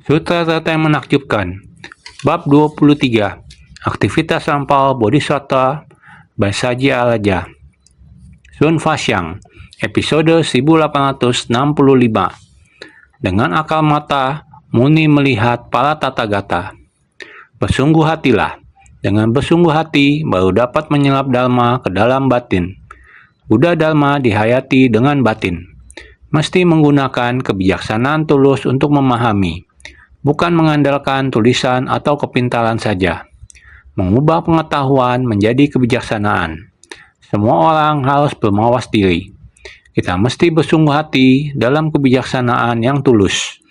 Sutradara yang menakjubkan. Bab 23. Aktivitas lampau Bodhisattva by Saji Alaja. Sun Fasyang. Episode 1865. Dengan akal mata, Muni melihat para Tathagata. Bersungguh hatilah. Dengan bersungguh hati, baru dapat menyelap Dharma ke dalam batin. Buddha Dharma dihayati dengan batin. Mesti menggunakan kebijaksanaan tulus untuk memahami, bukan mengandalkan tulisan atau kepintaran saja. Mengubah pengetahuan menjadi kebijaksanaan. Semua orang harus bermawas diri. Kita mesti bersungguh hati dalam kebijaksanaan yang tulus,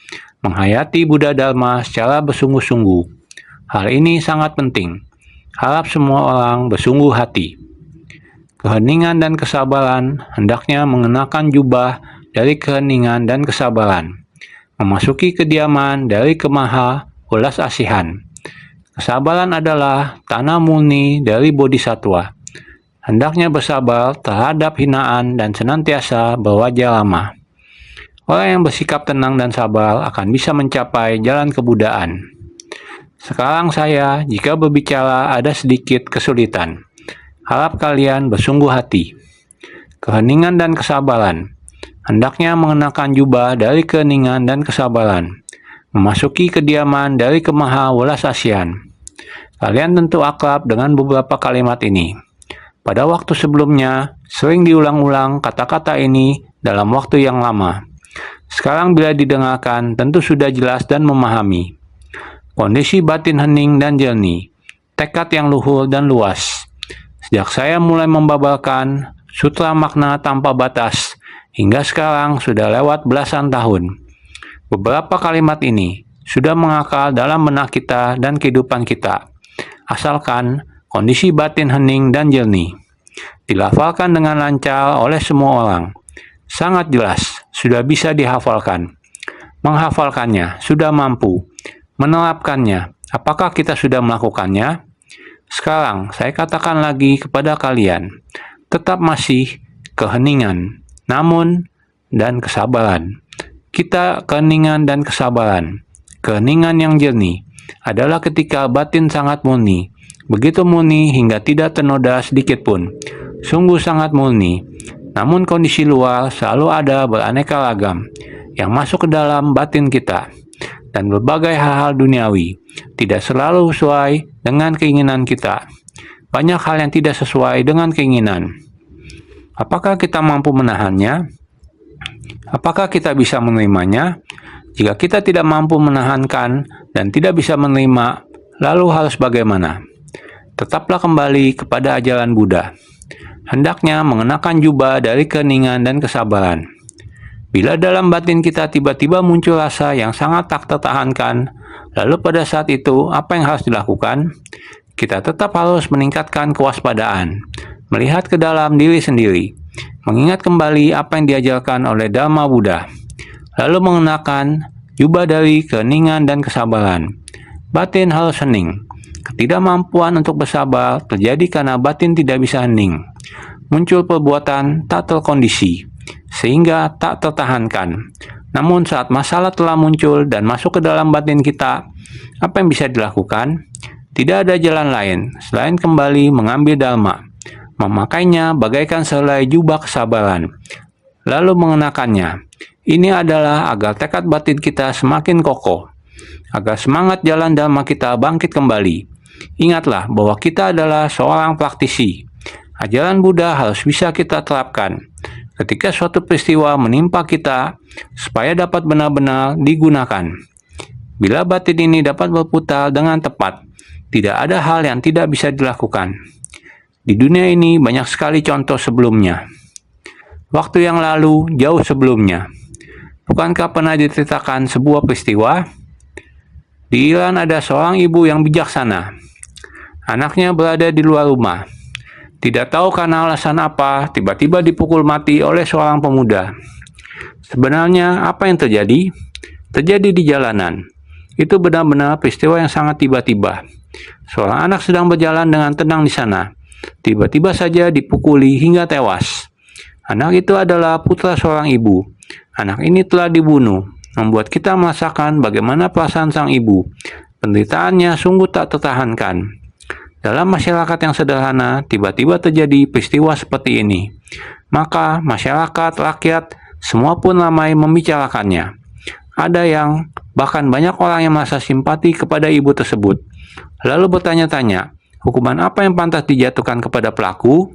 menghayati Buddha Dharma secara bersungguh-sungguh. Hal ini sangat penting. Harap semua orang bersungguh hati. Keheningan dan kesabaran hendaknya mengenakan jubah dari keheningan dan kesabaran, memasuki kediaman dari kemaha ulas asihan. Kesabaran adalah tanah murni dari bodhisattva. Hendaknya bersabar terhadap hinaan dan senantiasa berwajah lama. Orang yang bersikap tenang dan sabar akan bisa mencapai jalan kebudaan. Sekarang saya, jika berbicara ada sedikit kesulitan. Harap kalian bersungguh hati. Keheningan dan kesabaran. Hendaknya mengenakan jubah dari keheningan dan kesabaran, memasuki kediaman dari kemaha welas asihan. Kalian tentu akrab dengan beberapa kalimat ini. Pada waktu sebelumnya, sering diulang-ulang kata-kata ini dalam waktu yang lama. Sekarang bila didengarkan, tentu sudah jelas dan memahami. Kondisi batin hening dan jernih, tekad yang luhur dan luas. Sejak saya mulai membabarkan sutra makna tanpa batas, hingga sekarang sudah lewat belasan tahun. Beberapa kalimat ini sudah mengakar dalam benak kita dan kehidupan kita, asalkan kondisi batin hening dan jernih. Dilafalkan dengan lancar oleh semua orang. Sangat jelas, sudah bisa dihafalkan. Menghafalkannya, sudah mampu. Menerapkannya, apakah kita sudah melakukannya? Sekarang, saya katakan lagi kepada kalian, tetap masih keheningan, namun dan kesabaran. Kita keheningan dan kesabaran. Keheningan yang jernih adalah ketika batin sangat murni, begitu murni hingga tidak ternoda sedikit pun. Sungguh sangat murni. Namun kondisi luar selalu ada beraneka ragam yang masuk ke dalam batin kita, dan berbagai hal-hal duniawi tidak selalu sesuai dengan keinginan kita. Banyak hal yang tidak sesuai dengan keinginan. Apakah kita mampu menahannya? Apakah kita bisa menerimanya? Jika kita tidak mampu menahankan dan tidak bisa menerima, lalu harus bagaimana? Tetaplah kembali kepada ajaran Buddha. Hendaknya mengenakan jubah dari keheningan dan kesabaran. Bila dalam batin kita tiba-tiba muncul rasa yang sangat tak tertahankan, lalu pada saat itu apa yang harus dilakukan? Kita tetap harus meningkatkan kewaspadaan, melihat ke dalam diri sendiri, mengingat kembali apa yang diajarkan oleh Dharma Buddha, lalu mengenakan jubah dari keheningan dan kesabaran. Batin harus hening. Ketidakmampuan untuk bersabar terjadi karena batin tidak bisa hening. Muncul perbuatan tak terkondisi, sehingga tak tertahankan. Namun saat masalah telah muncul dan masuk ke dalam batin kita, apa yang bisa dilakukan? Tidak ada jalan lain selain kembali mengambil Dharma, memakainya bagaikan sehelai jubah kesabaran, lalu mengenakannya. Ini adalah agar tekad batin kita semakin kokoh, agar semangat jalan Dharma kita bangkit kembali. Ingatlah bahwa kita adalah seorang praktisi. Ajaran Buddha harus bisa kita terapkan ketika suatu peristiwa menimpa kita, supaya dapat benar-benar digunakan. Bila batin ini dapat berputar dengan tepat, tidak ada hal yang tidak bisa dilakukan. Di dunia ini banyak sekali contoh sebelumnya. Waktu yang lalu, jauh sebelumnya. Bukankah pernah diceritakan sebuah peristiwa? Di Iran ada seorang ibu yang bijaksana. Anaknya berada di luar rumah. Tidak tahu karena alasan apa, tiba-tiba dipukul mati oleh seorang pemuda. Sebenarnya apa yang terjadi? Terjadi di jalanan. Itu benar-benar peristiwa yang sangat tiba-tiba. Seorang anak sedang berjalan dengan tenang di sana. Tiba-tiba saja dipukuli hingga tewas. Anak itu adalah putra seorang ibu. Anak ini telah dibunuh. membuat kita merasakan bagaimana perasaan sang ibu. Penderitaannya sungguh tak tertahankan. Dalam masyarakat yang sederhana, tiba-tiba terjadi peristiwa seperti ini. Maka masyarakat, rakyat, semua pun ramai membicarakannya. Ada yang, bahkan banyak orang yang merasa simpati kepada ibu tersebut. Lalu bertanya-tanya, hukuman apa yang pantas dijatuhkan kepada pelaku?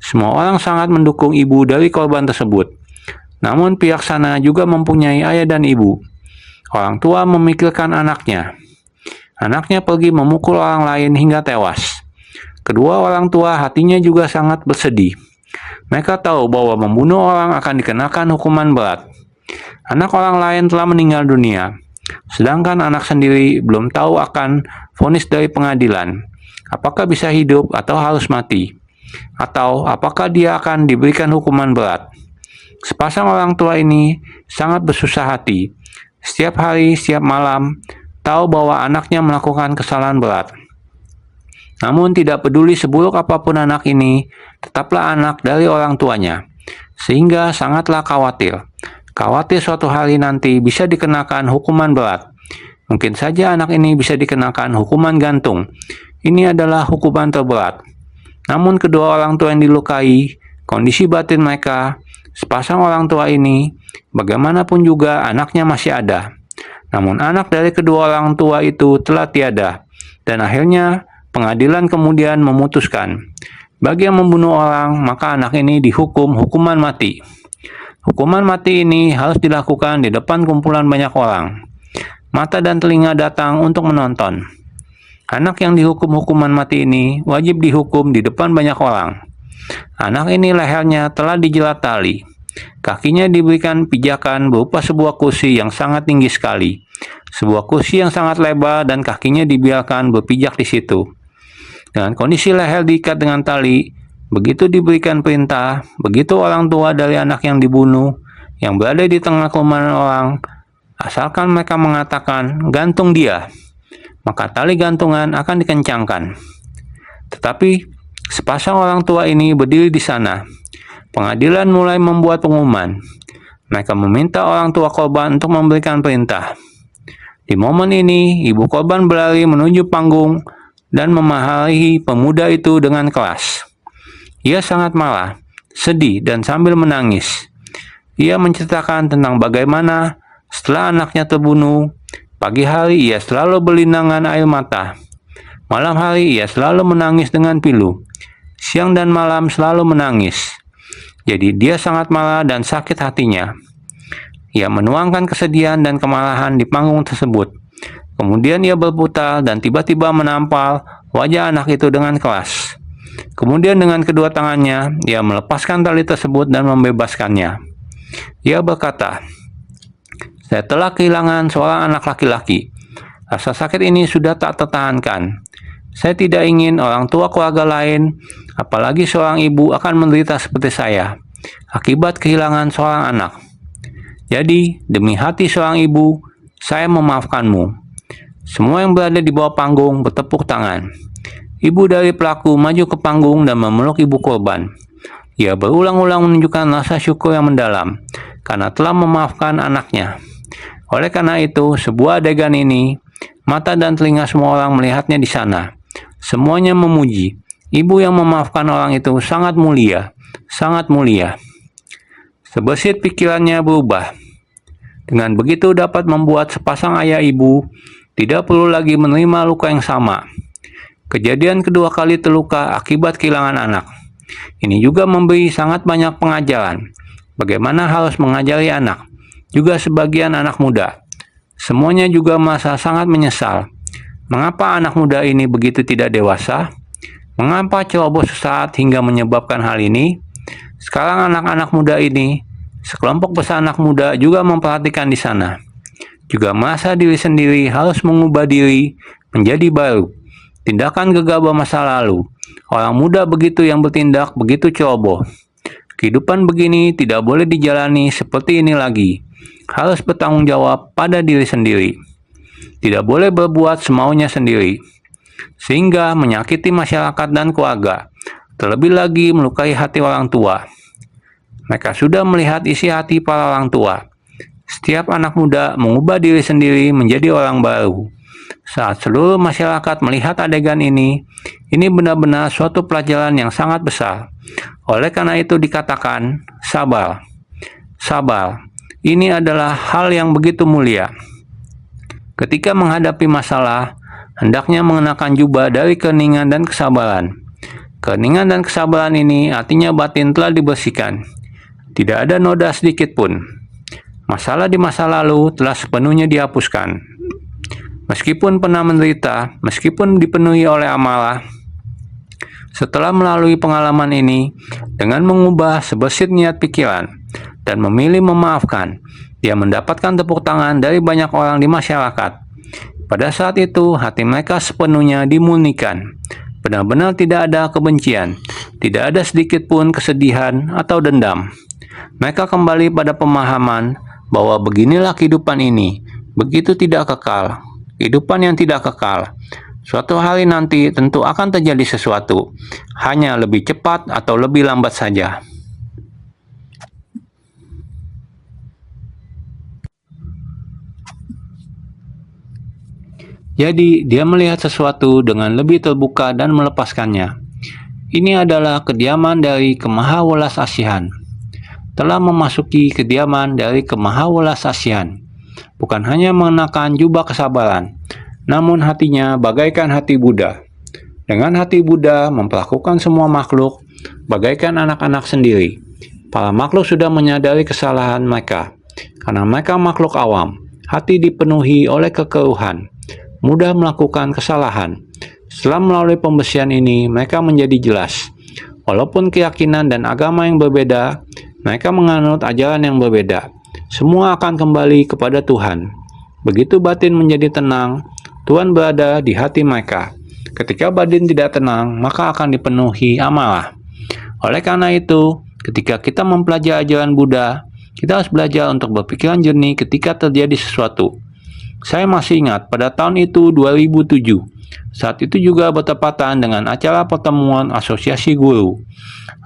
Semua orang sangat mendukung ibu dari korban tersebut. Namun pihak sana juga mempunyai ayah dan ibu. Orang tua memikirkan anaknya. Anaknya pergi memukul orang lain hingga tewas. Kedua orang tua hatinya juga sangat bersedih. Mereka tahu bahwa membunuh orang akan dikenakan hukuman berat. Anak orang lain telah meninggal dunia, sedangkan anak sendiri belum tahu akan vonis dari pengadilan. Apakah bisa hidup atau harus mati? Atau apakah dia akan diberikan hukuman berat? Sepasang orang tua ini sangat bersusah hati. Setiap hari, setiap malam, tahu bahwa anaknya melakukan kesalahan berat. Namun tidak peduli seburuk apapun anak ini, tetaplah anak dari orang tuanya. Sehingga sangatlah khawatir. Khawatir suatu hari nanti bisa dikenakan hukuman berat. Mungkin saja anak ini bisa dikenakan hukuman gantung. Ini adalah hukuman terberat. Namun kedua orang tua yang dilukai, kondisi batin mereka, sepasang orang tua ini, bagaimanapun juga anaknya masih ada. Namun anak dari kedua orang tua itu telah tiada. Dan akhirnya pengadilan kemudian memutuskan, bagi yang membunuh orang, maka anak ini dihukum hukuman mati. Hukuman mati ini harus dilakukan di depan kumpulan banyak orang. Mata dan telinga datang untuk menonton. Anak yang dihukum hukuman mati ini wajib dihukum di depan banyak orang. Anak ini lehernya telah dijelat tali. Kakinya diberikan pijakan berupa sebuah kursi yang sangat tinggi sekali. Sebuah kursi yang sangat lebar dan kakinya dibiarkan berpijak di situ. Dengan kondisi leher diikat dengan tali, begitu diberikan perintah, begitu orang tua dari anak yang dibunuh, yang berada di tengah kerumunan orang, asalkan mereka mengatakan, gantung dia, maka tali gantungan akan dikencangkan. Tetapi, sepasang orang tua ini berdiri di sana. Pengadilan mulai membuat pengumuman. Mereka meminta orang tua korban untuk memberikan perintah. Di momen ini, ibu korban berlari menuju panggung dan memarahi pemuda itu dengan keras. Ia sangat marah, sedih, dan sambil menangis. Ia menceritakan tentang bagaimana setelah anaknya terbunuh, pagi hari ia selalu berlinangan air mata. Malam hari ia selalu menangis dengan pilu. Siang dan malam selalu menangis. Jadi dia sangat marah dan sakit hatinya. Ia menuangkan kesedihan dan kemarahan di panggung tersebut. Kemudian ia berputar dan tiba-tiba menampar wajah anak itu dengan keras. Kemudian dengan kedua tangannya, ia melepaskan tali tersebut dan membebaskannya. Ia berkata, "Saya telah kehilangan seorang anak laki-laki. Rasa sakit ini sudah tak tertahankan. Saya tidak ingin orang tua keluarga lain, apalagi seorang ibu akan menderita seperti saya, akibat kehilangan seorang anak. Jadi, demi hati seorang ibu, saya memaafkanmu." Semua yang berada di bawah panggung bertepuk tangan. Ibu dari pelaku maju ke panggung dan memeluk ibu korban. Ia berulang-ulang menunjukkan rasa syukur yang mendalam, karena telah memaafkan anaknya. Oleh karena itu, sebuah adegan ini, mata dan telinga semua orang melihatnya di sana. Semuanya memuji. Ibu yang memaafkan orang itu sangat mulia, sangat mulia. Sebesit pikirannya berubah. Dengan begitu dapat membuat sepasang ayah ibu tidak perlu lagi menerima luka yang sama. Kejadian kedua kali terluka akibat kehilangan anak. Ini juga memberi sangat banyak pengajaran. Bagaimana harus mengajari anak, juga sebagian anak muda. Semuanya juga merasa sangat menyesal. Mengapa anak muda ini begitu tidak dewasa? Mengapa ceroboh sesaat hingga menyebabkan hal ini? Sekarang anak-anak muda ini, sekelompok besar anak muda juga memperhatikan di sana. Juga merasa diri sendiri harus mengubah diri menjadi baru. Tindakan gegabah masa lalu. Orang muda begitu yang bertindak begitu ceroboh. Kehidupan begini tidak boleh dijalani seperti ini lagi. Harus bertanggung jawab pada diri sendiri. Tidak boleh berbuat semaunya sendiri, sehingga menyakiti masyarakat dan keluarga, terlebih lagi melukai hati orang tua. Mereka sudah melihat isi hati para orang tua. Setiap anak muda mengubah diri sendiri menjadi orang baru. Saat seluruh masyarakat melihat adegan ini benar-benar suatu pelajaran yang sangat besar. Oleh karena itu dikatakan, sabar. Sabar, ini adalah hal yang begitu mulia. Ketika menghadapi masalah, hendaknya mengenakan jubah dari keheningan dan kesabaran. Keheningan dan kesabaran ini artinya batin telah dibersihkan. Tidak ada noda sedikit pun. Masalah di masa lalu telah sepenuhnya dihapuskan. Meskipun pernah menderita, meskipun dipenuhi oleh amarah, setelah melalui pengalaman ini, dengan mengubah sebersih niat pikiran dan memilih memaafkan, dia mendapatkan tepuk tangan dari banyak orang di masyarakat. Pada saat itu, hati mereka sepenuhnya dimurnikan. Benar-benar tidak ada kebencian, tidak ada sedikit pun kesedihan atau dendam. Mereka kembali pada pemahaman bahwa beginilah kehidupan ini, begitu tidak kekal, kehidupan yang tidak kekal. Suatu hari nanti tentu akan terjadi sesuatu, hanya lebih cepat atau lebih lambat saja. Jadi, dia melihat sesuatu dengan lebih terbuka dan melepaskannya. Ini adalah kediaman dari kemahawelas asihan. Telah memasuki kediaman dari kemahawelas asihan. Bukan hanya mengenakan jubah kesabaran, namun hatinya bagaikan hati Buddha. Dengan hati Buddha memperlakukan semua makhluk bagaikan anak-anak sendiri. Para makhluk sudah menyadari kesalahan mereka. Karena mereka makhluk awam, hati dipenuhi oleh kekeruhan, mudah melakukan kesalahan. Setelah melalui pembersihan ini, mereka menjadi jelas. Walaupun keyakinan dan agama yang berbeda, mereka menganut ajaran yang berbeda. Semua akan kembali kepada Tuhan. Begitu batin menjadi tenang, Tuhan berada di hati mereka. Ketika batin tidak tenang, maka akan dipenuhi amarah. Oleh karena itu, ketika kita mempelajari ajaran Buddha, kita harus belajar untuk berpikiran jernih ketika terjadi sesuatu. Saya masih ingat pada tahun itu 2007. Saat itu juga bertepatan dengan acara pertemuan asosiasi guru.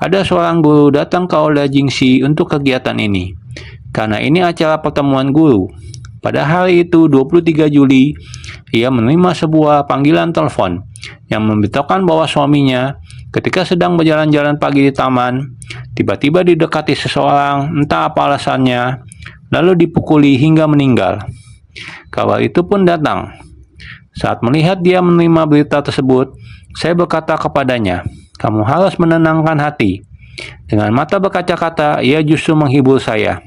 Ada seorang guru datang ke Aula Jingxi untuk kegiatan ini. Karena ini acara pertemuan guru. Pada hari itu 23 Juli, ia menerima sebuah panggilan telepon yang memberitahukan bahwa suaminya ketika sedang berjalan-jalan pagi di taman, tiba-tiba didekati seseorang, entah apa alasannya, lalu dipukuli hingga meninggal. Kabar itu pun datang. Saat melihat dia menerima berita tersebut, saya berkata kepadanya, "Kamu harus menenangkan hati." Dengan mata berkaca-kaca, ia justru menghibur saya.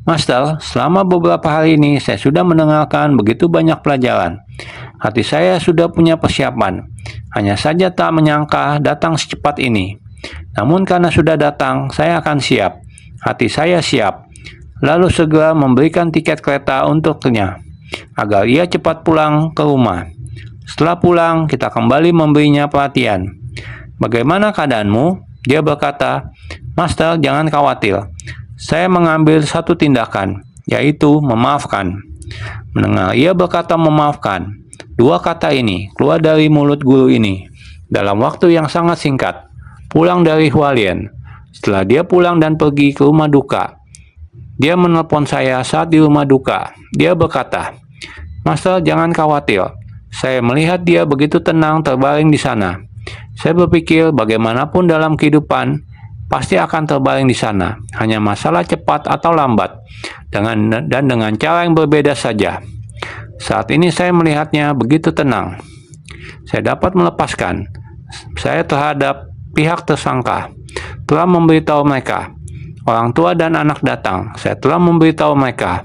Master, selama beberapa hari ini saya sudah mendengarkan begitu banyak pelajaran. Hati saya sudah punya persiapan. Hanya saja tak menyangka datang secepat ini. Namun karena sudah datang, saya akan siap. Hati saya siap. Lalu segera memberikan tiket kereta untuknya, agar ia cepat pulang ke rumah. Setelah pulang, kita kembali memberinya perhatian. "Bagaimana keadaanmu?" Dia berkata, "Master, jangan khawatir. Saya mengambil satu tindakan, yaitu memaafkan." Mendengar ia berkata memaafkan, dua kata ini keluar dari mulut guru ini dalam waktu yang sangat singkat. Pulang dari Hualien. Setelah dia pulang dan pergi ke rumah duka, dia menelpon saya saat di rumah duka. Dia berkata, "Master, jangan khawatir. Saya melihat dia begitu tenang terbaring di sana. Saya berpikir bagaimanapun dalam kehidupan, pasti akan terbaring di sana. Hanya masalah cepat atau lambat, dan dengan cara yang berbeda saja. Saat ini saya melihatnya begitu tenang. Saya dapat melepaskan. Saya terhadap pihak tersangka. Telah memberitahu mereka. Orang tua dan anak datang. Saya telah memberitahu mereka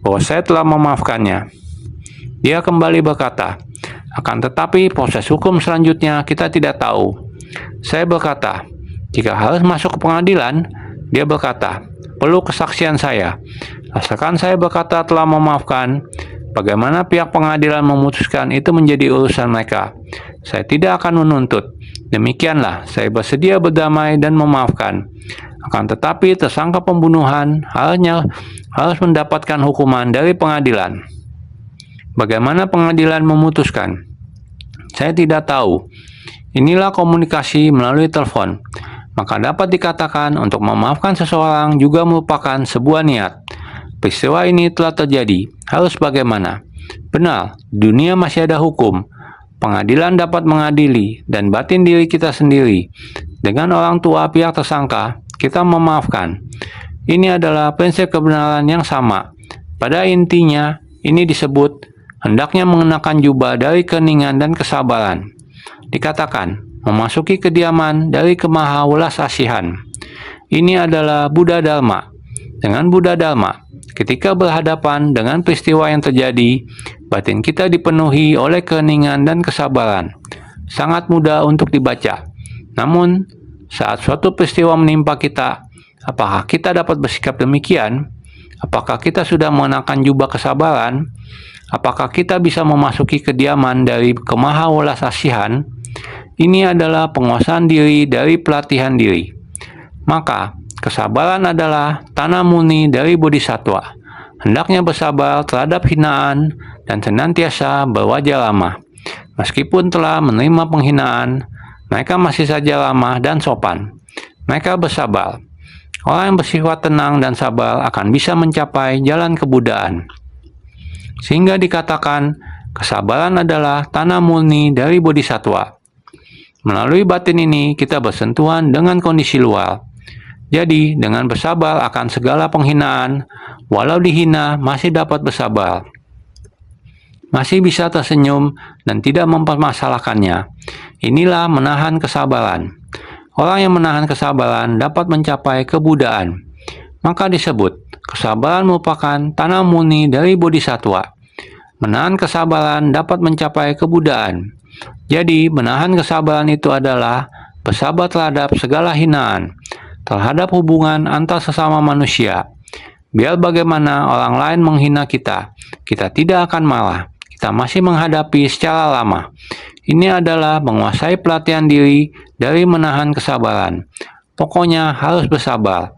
bahwa saya telah memaafkannya." Dia kembali berkata, "Akan tetapi proses hukum selanjutnya kita tidak tahu." Saya berkata, "Jika harus masuk ke pengadilan," dia berkata, "perlu kesaksian saya." Asalkan saya berkata telah memaafkan, bagaimana pihak pengadilan memutuskan itu menjadi urusan mereka. Saya tidak akan menuntut. Demikianlah, saya bersedia berdamai dan memaafkan. Akan tetapi tersangka pembunuhan harus mendapatkan hukuman dari pengadilan. Bagaimana pengadilan memutuskan? Saya tidak tahu. Inilah komunikasi melalui telepon. Maka dapat dikatakan untuk memaafkan seseorang juga merupakan sebuah niat. peristiwa ini telah terjadi, harus bagaimana? Benar, dunia masih ada hukum. Pengadilan dapat mengadili dan batin diri kita sendiri. Dengan orang tua pihak tersangka, kita memaafkan. Ini adalah prinsip kebenaran yang sama. Pada intinya, ini disebut hendaknya mengenakan jubah dari keheningan dan kesabaran. Dikatakan, memasuki kediaman dari kemaha welas asihan. Ini adalah Buddha Dharma. Dengan Buddha Dharma, ketika berhadapan dengan peristiwa yang terjadi, batin kita dipenuhi oleh keheningan dan kesabaran. Sangat mudah untuk dibaca. Namun, saat suatu peristiwa menimpa kita, apakah kita dapat bersikap demikian? Apakah kita sudah mengenakan jubah kesabaran? Apakah kita bisa memasuki kediaman dari kemaha welas asihan? Ini adalah penguasaan diri dari pelatihan diri. Maka, kesabaran adalah tanah murni dari bodhisattva. Hendaknya bersabar terhadap hinaan dan senantiasa berwajah ramah. Meskipun telah menerima penghinaan, mereka masih saja ramah dan sopan. Mereka bersabar. Orang yang bersifat tenang dan sabar akan bisa mencapai jalan kebudaan. Sehingga dikatakan, kesabaran adalah tanah murni dari bodhisattva. Melalui batin ini, kita bersentuhan dengan kondisi luar. Jadi, dengan bersabar akan segala penghinaan, walau dihina masih dapat bersabar. Masih bisa tersenyum dan tidak mempermasalahkannya. Inilah menahan kesabaran. Orang yang menahan kesabaran dapat mencapai kebudaan. Maka disebut, kesabaran merupakan tanah murni dari bodhisattva. Menahan kesabaran dapat mencapai kebudaan. Jadi, menahan kesabaran itu adalah bersabar terhadap segala hinaan, terhadap hubungan antar sesama manusia. Biar bagaimana orang lain menghina kita, kita tidak akan marah. Kita masih menghadapi secara lama. Ini adalah menguasai pelatihan diri dari menahan kesabaran. Pokoknya harus bersabar.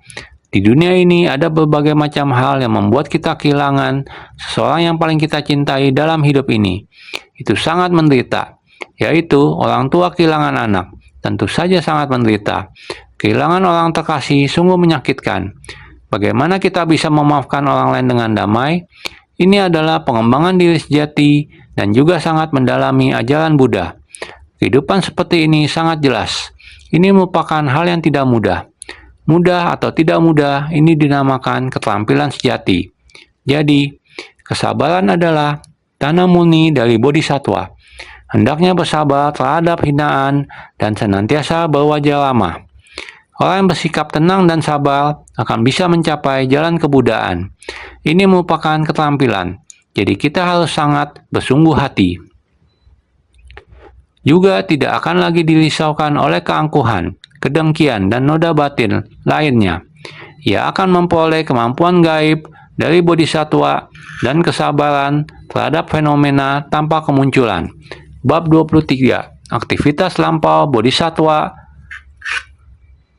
Di dunia ini ada berbagai macam hal yang membuat kita kehilangan seseorang yang paling kita cintai dalam hidup ini. Itu sangat menderita, yaitu orang tua kehilangan anak. Tentu saja sangat menderita. Kehilangan orang terkasih sungguh menyakitkan. Bagaimana kita bisa memaafkan orang lain dengan damai? Ini adalah pengembangan diri sejati dan juga sangat mendalami ajaran Buddha. Kehidupan seperti ini sangat jelas. Ini merupakan hal yang tidak mudah. Mudah atau tidak mudah, ini dinamakan keterampilan sejati. Jadi, kesabaran adalah tanah murni dari bodhisattva. Hendaknya bersabar terhadap hinaan dan senantiasa berwajah ramah. Orang yang bersikap tenang dan sabar akan bisa mencapai jalan kebudaan. Ini merupakan keterampilan, jadi kita harus sangat bersungguh hati. Juga tidak akan lagi dirisaukan oleh keangkuhan, kedengkian, dan noda batin lainnya. Ia akan memperoleh kemampuan gaib dari bodhisattva dan kesabaran terhadap fenomena tanpa kemunculan. Bab 23. Aktivitas lampau bodhisattva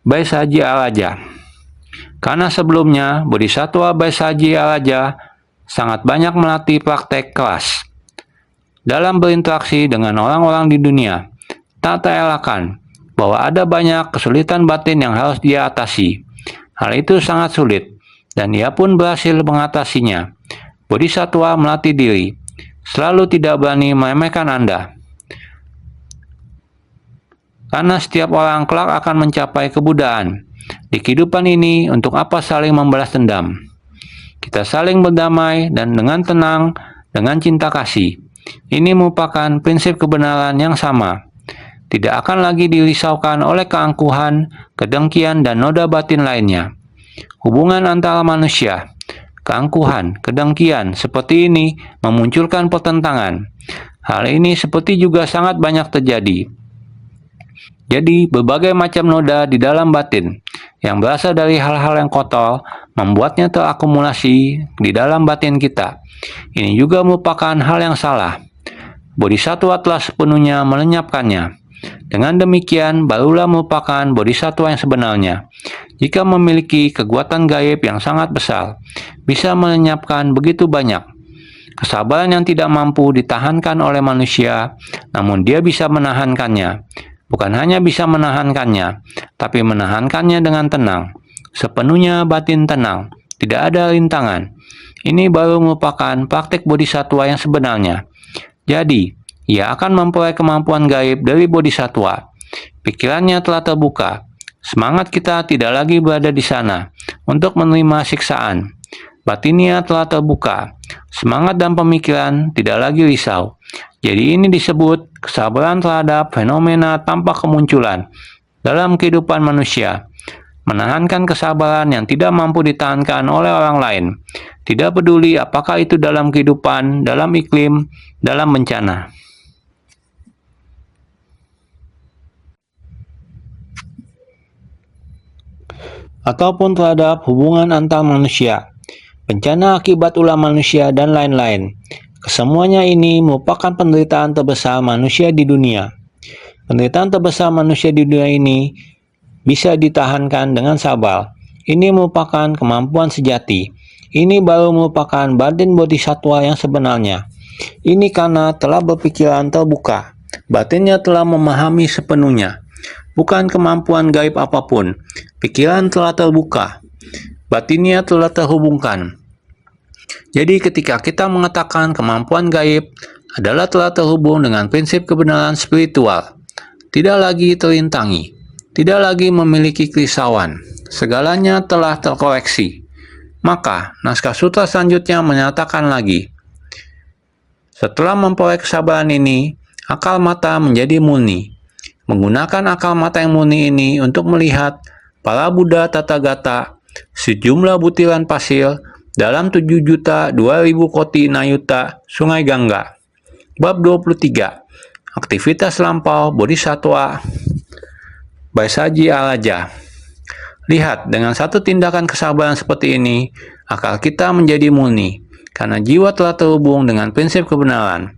Baisaji Alaja. Karena sebelumnya bodhisattva Baisaji Alaja sangat banyak melatih praktek kelas dalam berinteraksi dengan orang-orang di dunia, tak terelakkan bahwa ada banyak kesulitan batin yang harus dia atasi. Hal itu sangat sulit, dan ia pun berhasil mengatasinya. Bodhisattva melatih diri, selalu tidak berani meremehkan Anda. Karena setiap orang kelak akan mencapai kebudaan. Di kehidupan ini, untuk apa saling membalas dendam? Kita saling berdamai dan dengan tenang, dengan cinta kasih. Ini merupakan prinsip kebenaran yang sama. Tidak akan lagi dirisaukan oleh keangkuhan, kedengkian, dan noda batin lainnya. Hubungan antara manusia, keangkuhan, kedengkian seperti ini memunculkan pertentangan. Hal ini seperti juga sangat banyak terjadi. Jadi, berbagai macam noda di dalam batin yang berasal dari hal-hal yang kotor membuatnya terakumulasi di dalam batin kita. Ini juga merupakan hal yang salah. Bodhisattva telah sepenuhnya melenyapkannya. Dengan demikian, barulah merupakan bodhisattva yang sebenarnya. Jika memiliki kekuatan gaib yang sangat besar, bisa melenyapkan begitu banyak. Kesabaran yang tidak mampu ditahankan oleh manusia, namun dia bisa menahankannya. Bukan hanya bisa menahankannya, tapi menahankannya dengan tenang. Sepenuhnya batin tenang, tidak ada rintangan. Ini baru merupakan praktik bodhisatwa yang sebenarnya. Jadi, ia akan memperoleh kemampuan gaib dari bodhisatwa. Pikirannya telah terbuka. Semangat kita tidak lagi berada di sana untuk menerima siksaan. Batinnya telah terbuka. Semangat dan pemikiran tidak lagi risau. Jadi ini disebut kesabaran terhadap fenomena tanpa kemunculan dalam kehidupan manusia. Menahankan kesabaran yang tidak mampu ditahankan oleh orang lain. Tidak peduli apakah itu dalam kehidupan, dalam iklim, dalam bencana. Ataupun terhadap hubungan antar manusia, bencana akibat ulah manusia, dan lain-lain. Kesemuanya ini merupakan penderitaan terbesar manusia di dunia. Penderitaan terbesar manusia di dunia ini bisa ditahankan dengan sabar. Ini merupakan kemampuan sejati. Ini baru merupakan batin bodhisatwa yang sebenarnya. Ini karena telah berpikiran terbuka. Batinnya telah memahami sepenuhnya. Bukan kemampuan gaib apapun. Pikiran telah terbuka. Batinnya telah terhubungkan. Jadi ketika kita mengatakan kemampuan gaib adalah telah terhubung dengan prinsip kebenaran spiritual, tidak lagi terintangi, tidak lagi memiliki kerisauan, segalanya telah terkoreksi. Maka naskah sutra selanjutnya menyatakan lagi, setelah memperoleh kesabaran ini, akal mata menjadi murni. Menggunakan akal mata yang murni ini untuk melihat para Buddha Tathagata, sejumlah butiran pasir dalam 7.002.000 koti nayuta Sungai Gangga. Bab 23. Aktivitas lampau bodhisatwa Baisaji Alaja. Lihat, dengan satu tindakan kesabaran seperti ini, akal kita menjadi murni, karena jiwa telah terhubung dengan prinsip kebenaran.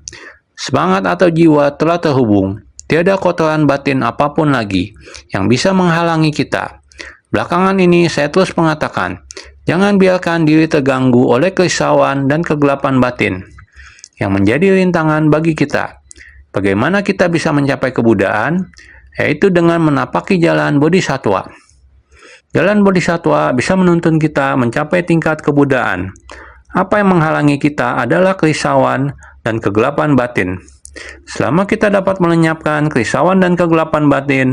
Semangat atau jiwa telah terhubung, tiada kotoran batin apapun lagi yang bisa menghalangi kita. Belakangan ini saya terus mengatakan, jangan biarkan diri terganggu oleh kerisauan dan kegelapan batin yang menjadi rintangan bagi kita. Bagaimana kita bisa mencapai kebudaan? Yaitu dengan menapaki jalan bodhisatwa. Jalan bodhisatwa bisa menuntun kita mencapai tingkat kebudaan. Apa yang menghalangi kita adalah kerisauan dan kegelapan batin. Selama kita dapat melenyapkan kerisauan dan kegelapan batin,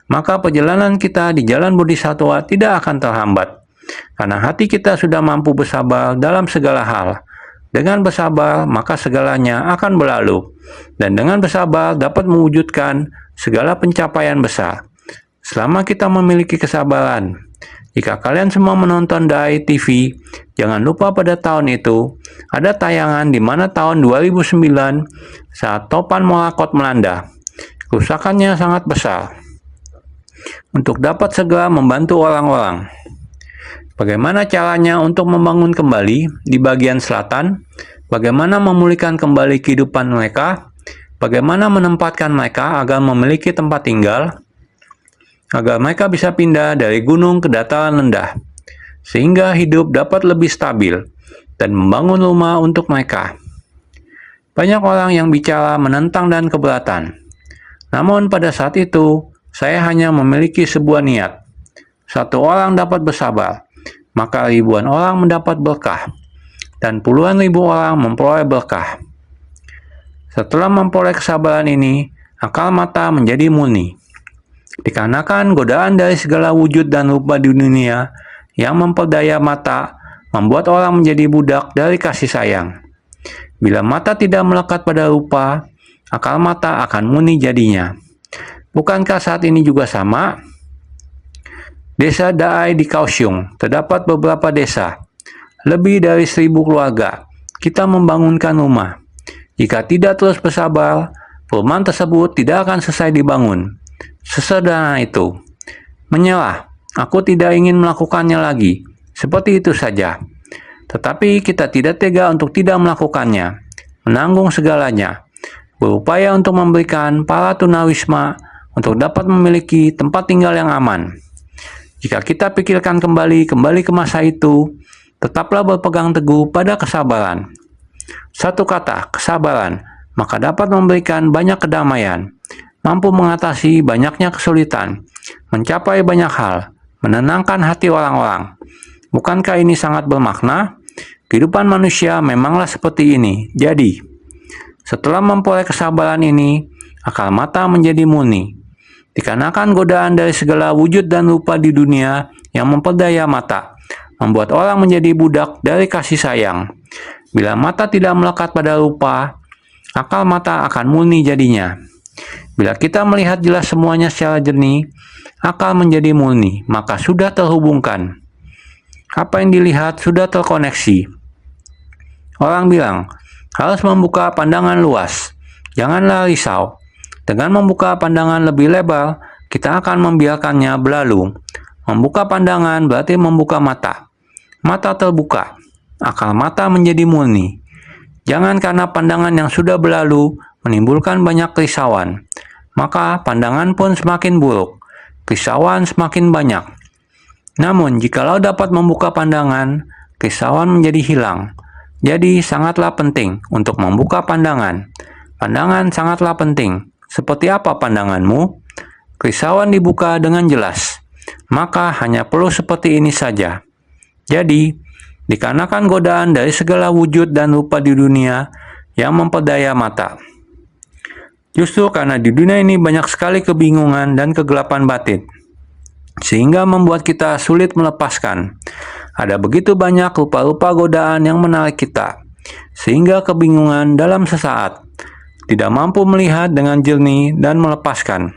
maka perjalanan kita di jalan bodhisatwa tidak akan terhambat. Karena hati kita sudah mampu bersabar dalam segala hal. Dengan bersabar, maka segalanya akan berlalu. Dan dengan bersabar dapat mewujudkan segala pencapaian besar. Selama kita memiliki kesabaran. Jika kalian semua menonton Dai TV, jangan lupa pada tahun itu, ada tayangan di mana tahun 2009 saat topan Morakot melanda. Kerusakannya sangat besar. Untuk dapat segera membantu orang-orang. Bagaimana caranya untuk membangun kembali di bagian selatan? Bagaimana memulihkan kembali kehidupan mereka? Bagaimana menempatkan mereka agar memiliki tempat tinggal? Agar mereka bisa pindah dari gunung ke dataran rendah, sehingga hidup dapat lebih stabil dan membangun rumah untuk mereka. Banyak orang yang bicara menentang dan keberatan. Namun pada saat itu, saya hanya memiliki sebuah niat. Satu orang dapat bersabar, maka ribuan orang mendapat berkah, dan puluhan ribu orang memperoleh berkah. Setelah memperoleh kesabaran ini, akal mata menjadi murni. Dikarenakan godaan dari segala wujud dan rupa di dunia yang memperdaya mata, membuat orang menjadi budak dari kasih sayang. Bila mata tidak melekat pada rupa, akal mata akan murni jadinya. Bukankah saat ini juga sama? Desa Daai di Kaohsiung, terdapat beberapa desa. Lebih dari 1.000 keluarga. Kita membangunkan rumah. Jika tidak terus bersabar, perumahan tersebut tidak akan selesai dibangun. Sesederhana itu. Menyerah. Aku tidak ingin melakukannya lagi. Seperti itu saja. Tetapi kita tidak tega untuk tidak melakukannya. Menanggung segalanya. Berupaya untuk memberikan para tunawisma untuk dapat memiliki tempat tinggal yang aman. Jika kita pikirkan kembali ke masa itu, tetaplah berpegang teguh pada kesabaran. Satu kata, kesabaran, maka dapat memberikan banyak kedamaian, mampu mengatasi banyaknya kesulitan, mencapai banyak hal, menenangkan hati orang-orang. Bukankah ini sangat bermakna? Kehidupan manusia memanglah seperti ini. Jadi, setelah memperoleh kesabaran ini, akal mata menjadi murni. Dikarenakan godaan dari segala wujud dan rupa di dunia yang memperdaya mata, membuat orang menjadi budak dari kasih sayang. Bila mata tidak melekat pada rupa, akal mata akan murni jadinya. Bila kita melihat jelas semuanya secara jernih, akal menjadi murni, maka sudah terhubungkan. Apa yang dilihat sudah terkoneksi. Orang bilang, harus membuka pandangan luas. Janganlah risau. Dengan membuka pandangan lebih lebar, kita akan membiarkannya berlalu. Membuka pandangan berarti membuka mata. Mata terbuka. Akal mata menjadi murni. Jangan karena pandangan yang sudah berlalu menimbulkan banyak kerisauan. Maka pandangan pun semakin buruk. Kerisauan semakin banyak. Namun, jikalau dapat membuka pandangan, kerisauan menjadi hilang. Jadi, sangatlah penting untuk membuka pandangan. Pandangan sangatlah penting. Seperti apa pandanganmu? Kerisauan dibuka dengan jelas. Maka hanya perlu seperti ini saja. Jadi, dikarenakan godaan dari segala wujud dan rupa di dunia yang memperdaya mata. Justru karena di dunia ini banyak sekali kebingungan dan kegelapan batin, sehingga membuat kita sulit melepaskan. Ada begitu banyak rupa-rupa godaan yang menarik kita, sehingga kebingungan dalam sesaat, tidak mampu melihat dengan jernih dan melepaskan.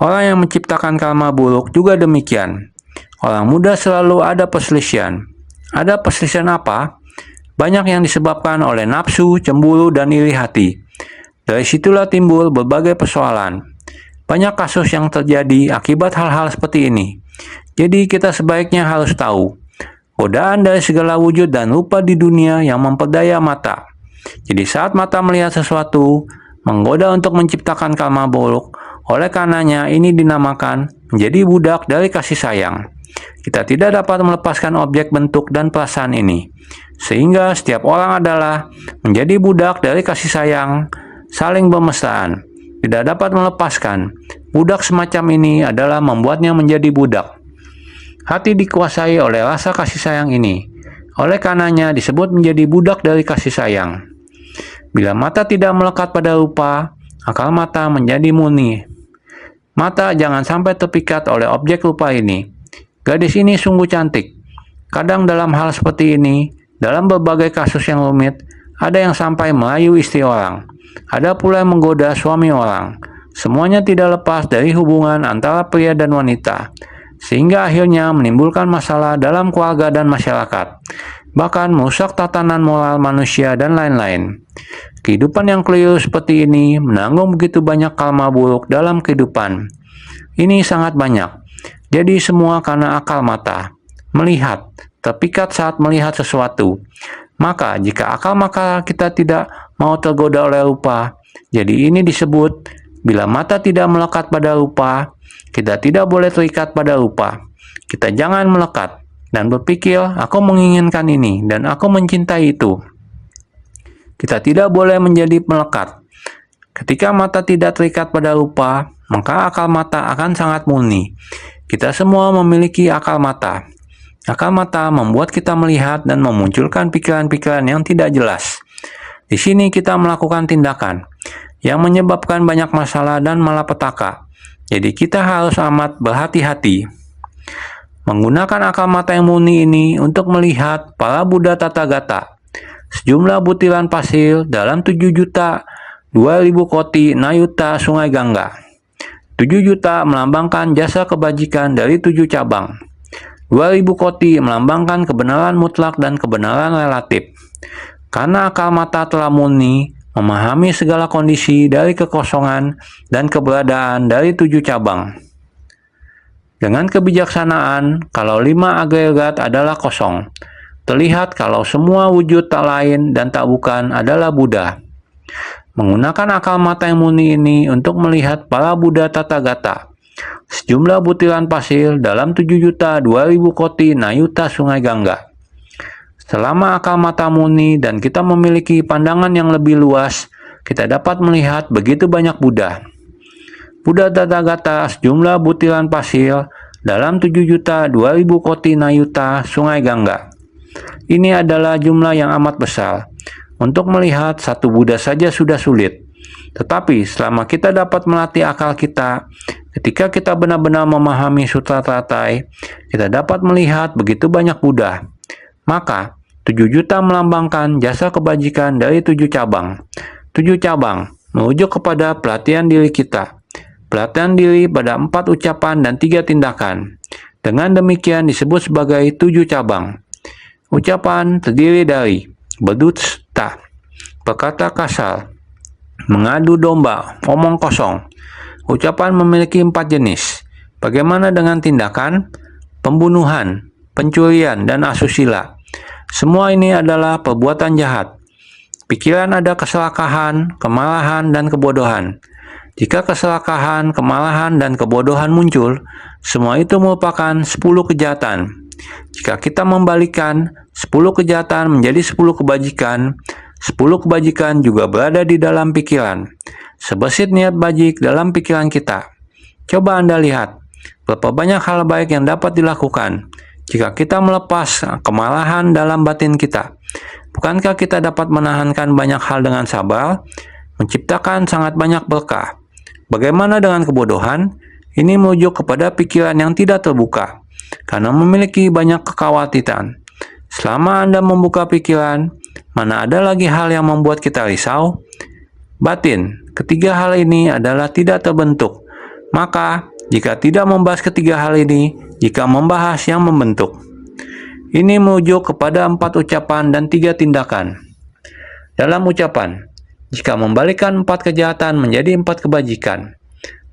Orang yang menciptakan karma buruk juga demikian. Orang muda selalu ada perselisihan. Ada perselisihan apa? Banyak yang disebabkan oleh nafsu, cemburu, dan iri hati. Dari situlah timbul berbagai persoalan. Banyak kasus yang terjadi akibat hal-hal seperti ini. Jadi kita sebaiknya harus tahu, godaan dari segala wujud dan rupa di dunia yang memperdaya mata. Jadi saat mata melihat sesuatu, menggoda untuk menciptakan karma buruk, oleh karenanya ini dinamakan menjadi budak dari kasih sayang. Kita tidak dapat melepaskan objek bentuk dan perasaan ini, sehingga setiap orang adalah menjadi budak dari kasih sayang, saling bermesraan, tidak dapat melepaskan. Budak semacam ini adalah membuatnya menjadi budak. Hati dikuasai oleh rasa kasih sayang ini, oleh karenanya disebut menjadi budak dari kasih sayang. Bila mata tidak melekat pada rupa, akal mata menjadi murni. Mata jangan sampai terpikat oleh objek rupa ini. Gadis ini sungguh cantik. Kadang dalam hal seperti ini, dalam berbagai kasus yang rumit, ada yang sampai merayu istri orang. Ada pula yang menggoda suami orang. Semuanya tidak lepas dari hubungan antara pria dan wanita, sehingga akhirnya menimbulkan masalah dalam keluarga dan masyarakat, bahkan merusak tatanan moral manusia dan lain-lain. Kehidupan yang keliru seperti ini menanggung begitu banyak karma buruk dalam kehidupan. Ini sangat banyak. Jadi semua karena akal mata, melihat, terpikat saat melihat sesuatu. Maka jika akal mata kita tidak mau tergoda oleh rupa, jadi ini disebut bila mata tidak melekat pada rupa, kita tidak boleh terikat pada rupa. Kita jangan melekat dan berpikir, aku menginginkan ini dan aku mencintai itu. Kita tidak boleh menjadi melekat. Ketika mata tidak terikat pada rupa, maka akal mata akan sangat murni. Kita semua memiliki akal mata. Akal mata membuat kita melihat dan memunculkan pikiran-pikiran yang tidak jelas. Di sini kita melakukan tindakan yang menyebabkan banyak masalah dan malapetaka. Jadi kita harus amat berhati-hati. Menggunakan akal mata yang murni ini untuk melihat para Buddha Tathagata. Sejumlah butiran pasir dalam 7.002.000 koti Nayuta Sungai Gangga. 7 juta melambangkan jasa kebajikan dari 7 cabang. 2.000 koti melambangkan kebenaran mutlak dan kebenaran relatif. Karena akal mata telah murni, memahami segala kondisi dari kekosongan dan keberadaan dari 7 cabang. Dengan kebijaksanaan, kalau 5 agregat adalah kosong, terlihat kalau semua wujud tak lain dan tak bukan adalah Buddha. Menggunakan akal mata yang murni ini untuk melihat para Buddha Tathagata. Sejumlah butiran pasir dalam 7.002.000 koti Nayuta Sungai Gangga. Selama akal mata murni dan kita memiliki pandangan yang lebih luas, kita dapat melihat begitu banyak Buddha. Buddha Tathagata sejumlah butiran pasir dalam 7.002.000 koti nayuta Sungai Gangga. Ini adalah jumlah yang amat besar. Untuk melihat satu Buddha saja sudah sulit. Tetapi selama kita dapat melatih akal kita, ketika kita benar-benar memahami Sutra Teratai, kita dapat melihat begitu banyak Buddha. Maka 7 juta melambangkan jasa kebajikan dari 7 cabang. 7 cabang merujuk kepada pelatihan diri kita. Pelatihan diri pada 4 ucapan dan 3 tindakan. Dengan demikian disebut sebagai 7 cabang. Ucapan terdiri dari berdusta, berkata kasar, mengadu domba, omong kosong. Ucapan memiliki 4 jenis. Bagaimana dengan tindakan? Pembunuhan, pencurian, dan asusila. Semua ini adalah perbuatan jahat. Pikiran ada keserakahan, kemarahan, dan kebodohan. Jika keserakahan, kemarahan, dan kebodohan muncul, semua itu merupakan 10 kejahatan. Jika kita membalikkan 10 kejahatan menjadi 10 kebajikan, 10 kebajikan juga berada di dalam pikiran. Sebesit niat bajik dalam pikiran kita. Coba Anda lihat, berapa banyak hal baik yang dapat dilakukan jika kita melepas kemarahan dalam batin kita. Bukankah kita dapat menahankan banyak hal dengan sabar, menciptakan sangat banyak berkah? Bagaimana dengan kebodohan? Ini merujuk kepada pikiran yang tidak terbuka, karena memiliki banyak kekhawatiran. Selama Anda membuka pikiran, mana ada lagi hal yang membuat kita risau? Batin, ketiga hal ini adalah tidak terbentuk. Maka, jika tidak membahas ketiga hal ini, jika membahas yang membentuk. Ini merujuk kepada 4 ucapan dan 3 tindakan. Dalam ucapan, jika membalikkan 4 kejahatan menjadi 4 kebajikan.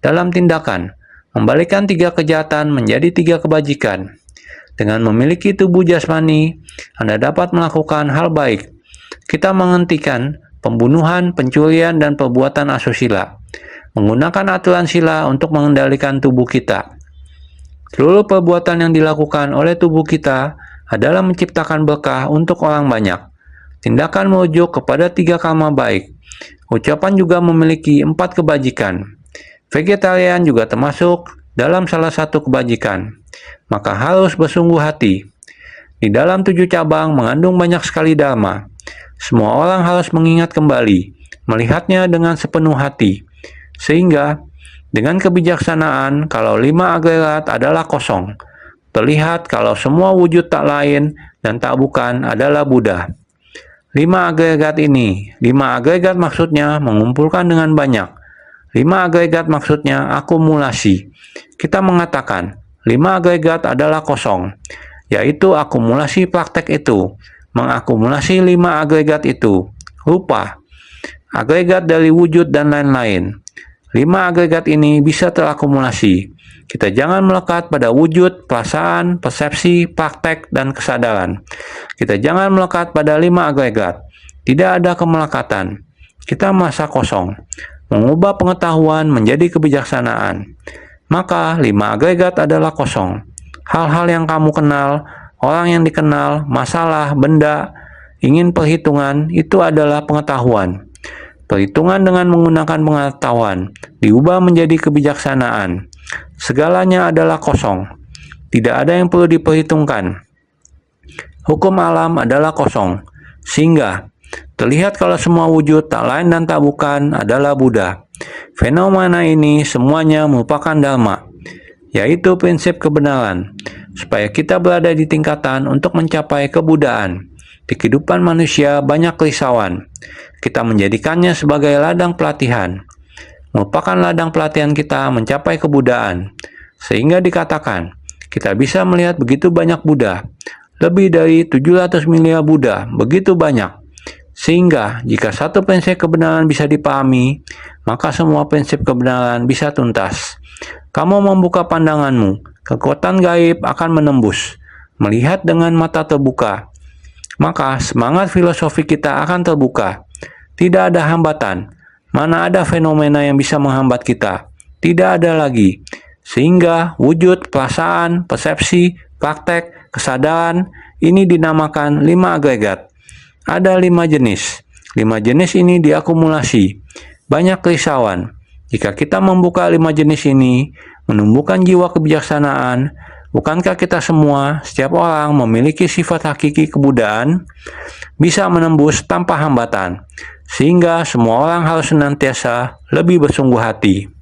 Dalam tindakan, membalikkan 3 kejahatan menjadi 3 kebajikan. Dengan memiliki tubuh jasmani, Anda dapat melakukan hal baik. Kita menghentikan pembunuhan, pencurian, dan perbuatan asusila. Menggunakan aturan sila untuk mengendalikan tubuh kita. Seluruh perbuatan yang dilakukan oleh tubuh kita adalah menciptakan berkah untuk orang banyak. Tindakan merujuk kepada 3 karma baik. Ucapan juga memiliki 4 kebajikan. Vegetarian juga termasuk dalam salah satu kebajikan. Maka harus bersungguh hati. Di dalam 7 cabang mengandung banyak sekali dharma. Semua orang harus mengingat kembali, melihatnya dengan sepenuh hati. Sehingga, dengan kebijaksanaan, kalau 5 agregat adalah kosong, terlihat kalau semua wujud tak lain dan tak bukan adalah Buddha. 5 agregat ini, 5 agregat maksudnya mengumpulkan dengan banyak. 5 agregat maksudnya akumulasi. Kita mengatakan, 5 agregat adalah kosong, yaitu akumulasi praktek itu, mengakumulasi 5 agregat itu, rupa, agregat dari wujud dan lain-lain. 5 agregat ini bisa terakumulasi. Kita jangan melekat pada wujud, perasaan, persepsi, praktek, dan kesadaran. Kita jangan melekat pada 5 agregat. Tidak ada kemelekatan. Kita merasa kosong. Mengubah pengetahuan menjadi kebijaksanaan. Maka 5 agregat adalah kosong. Hal-hal yang kamu kenal, orang yang dikenal, masalah, benda, ingin perhitungan, itu adalah pengetahuan. Perhitungan dengan menggunakan pengetahuan diubah menjadi kebijaksanaan. Segalanya adalah kosong. Tidak ada yang perlu diperhitungkan. Hukum alam adalah kosong. Sehingga terlihat kalau semua wujud tak lain dan tak bukan adalah Buddha. Fenomena ini semuanya merupakan dharma, yaitu prinsip kebenaran, supaya kita berada di tingkatan untuk mencapai kebudaan. Di kehidupan manusia banyak kerisauan. Kita menjadikannya sebagai ladang pelatihan. Merupakan ladang pelatihan kita mencapai kebudaan. Sehingga dikatakan, kita bisa melihat begitu banyak Buddha. Lebih dari 700 miliar Buddha, begitu banyak. Sehingga jika satu prinsip kebenaran bisa dipahami, maka semua prinsip kebenaran bisa tuntas. Kamu membuka pandanganmu, kekuatan gaib akan menembus. Melihat dengan mata terbuka, maka semangat filosofi kita akan terbuka. Tidak ada hambatan. Mana ada fenomena yang bisa menghambat kita? Tidak ada lagi. Sehingga wujud, perasaan, persepsi, praktek, kesadaran, ini dinamakan 5 agregat. Ada 5 jenis. 5 jenis ini diakumulasi. Banyak kerisauan. Jika kita membuka 5 jenis ini, menumbuhkan jiwa kebijaksanaan. Bukankah kita semua, setiap orang memiliki sifat hakiki kebudaan, bisa menembus tanpa hambatan, sehingga semua orang harus senantiasa lebih bersungguh hati.